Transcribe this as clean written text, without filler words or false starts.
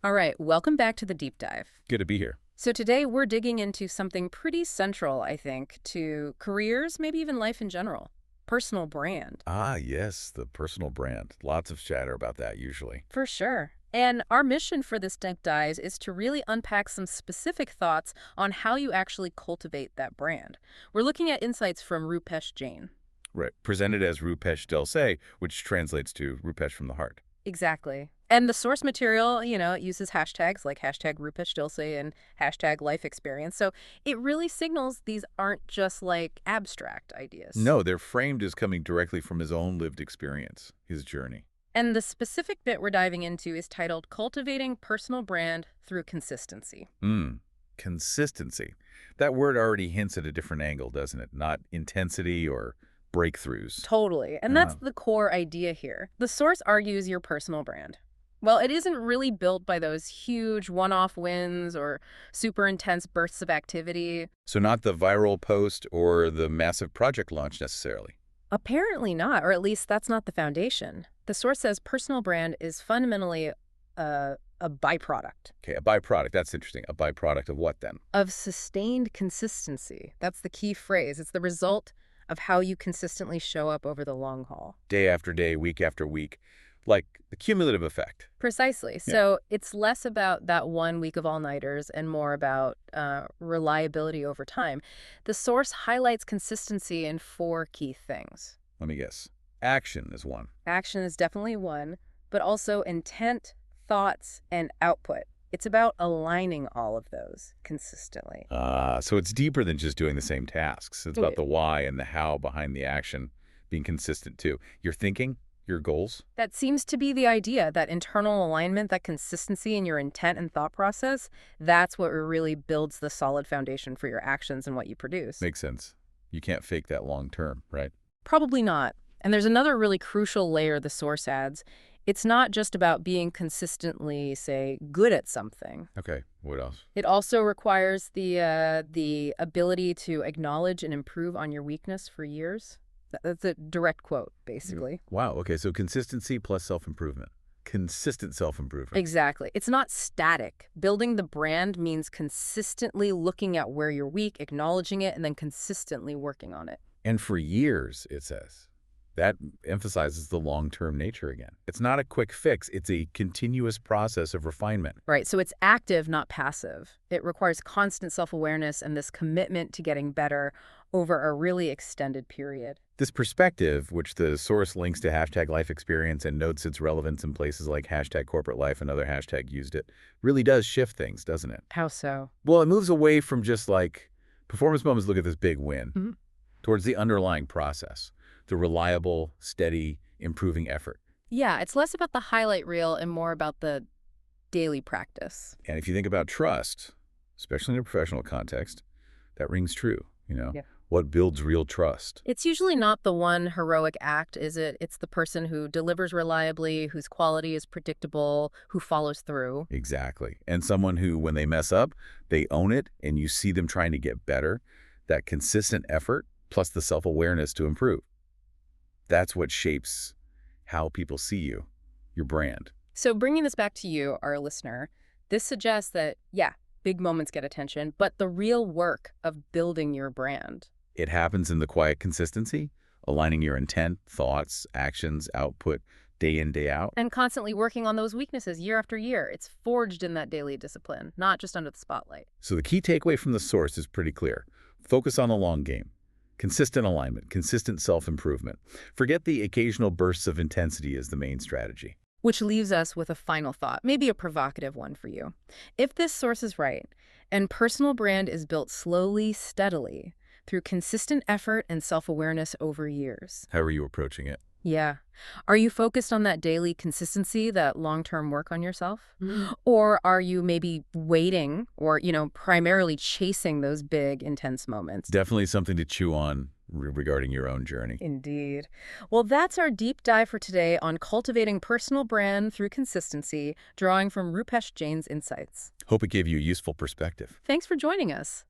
All right, welcome back to the deep dive. Good to be here. So today we're digging into something pretty central, I think, to careers, maybe even life in general. Personal brand. Ah, yes, the personal brand. Lots of chatter about that usually. For sure. And our mission for this deep dive is to really unpack some specific thoughts on how you actually cultivate that brand. We're looking at insights from Rupesh Jain. Right. Presented as RupeshDilSe, which translates to Rupesh from the heart. Exactly. And the source material, it uses hashtags like hashtag RupeshDilSe and hashtag life experience. So it really signals these aren't just like abstract ideas. No, they're framed as coming directly from his own lived experience, his journey. And the specific bit we're diving into is titled Cultivating Personal Brand Through Consistency. Consistency. That word already hints at a different angle, doesn't it? Not intensity or breakthroughs. Totally. And that's the core idea here. The source argues your personal brand. Well, it isn't really built by those huge one-off wins or super intense bursts of activity. So not the viral post or the massive project launch necessarily. Apparently not, or at least that's not the foundation. The source says personal brand is fundamentally a byproduct. Okay, a byproduct. That's interesting. A byproduct of what then? Of sustained consistency. That's the key phrase. It's the result of how you consistently show up over the long haul. Day after day, week after week. Like the cumulative effect. Precisely. Yeah. So it's less about that 1 week of all-nighters and more about reliability over time. The source highlights consistency in 4 key things. Let me guess. Action is one. Action is definitely one, but also intent, thoughts, and output. It's about aligning all of those consistently. So it's deeper than just doing the same tasks. It's about the why and the how behind the action being consistent too. Your thinking, your goals. That seems to be the idea, that internal alignment, that consistency in your intent and thought process. That's what really builds the solid foundation for your actions and what you produce. Makes sense. You can't fake that long term, right? Probably not. And there's another really crucial layer the source adds. It's not just about being consistently, say, good at something. Okay, what else? It also requires the ability to acknowledge and improve on your weakness for years. That's a direct quote, basically. Wow, okay, so consistency plus self-improvement. Consistent self-improvement. Exactly. It's not static. Building the brand means consistently looking at where you're weak, acknowledging it, and then consistently working on it. And for years, it says. That emphasizes the long-term nature again. It's not a quick fix. It's a continuous process of refinement. Right. So it's active, not passive. It requires constant self-awareness and this commitment to getting better over a really extended period. This perspective, which the source links to hashtag life experience and notes its relevance in places like hashtag corporate life, another hashtag used it, really does shift things, doesn't it? How so? Well, it moves away from just like performance moments, look at this big win, towards the underlying process. The reliable, steady, improving effort. Yeah, it's less about the highlight reel and more about the daily practice. And if you think about trust, especially in a professional context, that rings true, Yeah. What builds real trust? It's usually not the one heroic act, is it? It's the person who delivers reliably, whose quality is predictable, who follows through. Exactly. And someone who, when they mess up, they own it and you see them trying to get better. That consistent effort plus the self-awareness to improve. That's what shapes how people see you, your brand. So bringing this back to you, our listener, this suggests that, yeah, big moments get attention, but the real work of building your brand. It happens in the quiet consistency, aligning your intent, thoughts, actions, output, day in, day out. And constantly working on those weaknesses year after year. It's forged in that daily discipline, not just under the spotlight. So the key takeaway from the source is pretty clear. Focus on the long game. Consistent alignment, consistent self-improvement. Forget the occasional bursts of intensity as the main strategy. Which leaves us with a final thought, maybe a provocative one for you. If this source is right, and personal brand is built slowly, steadily, through consistent effort and self-awareness over years. How are you approaching it? Yeah. Are you focused on that daily consistency, that long-term work on yourself? Or are you maybe waiting or, primarily chasing those big, intense moments? Definitely something to chew on regarding your own journey. Indeed. Well, that's our deep dive for today on cultivating personal brand through consistency, drawing from Rupesh Jain's insights. Hope it gave you a useful perspective. Thanks for joining us.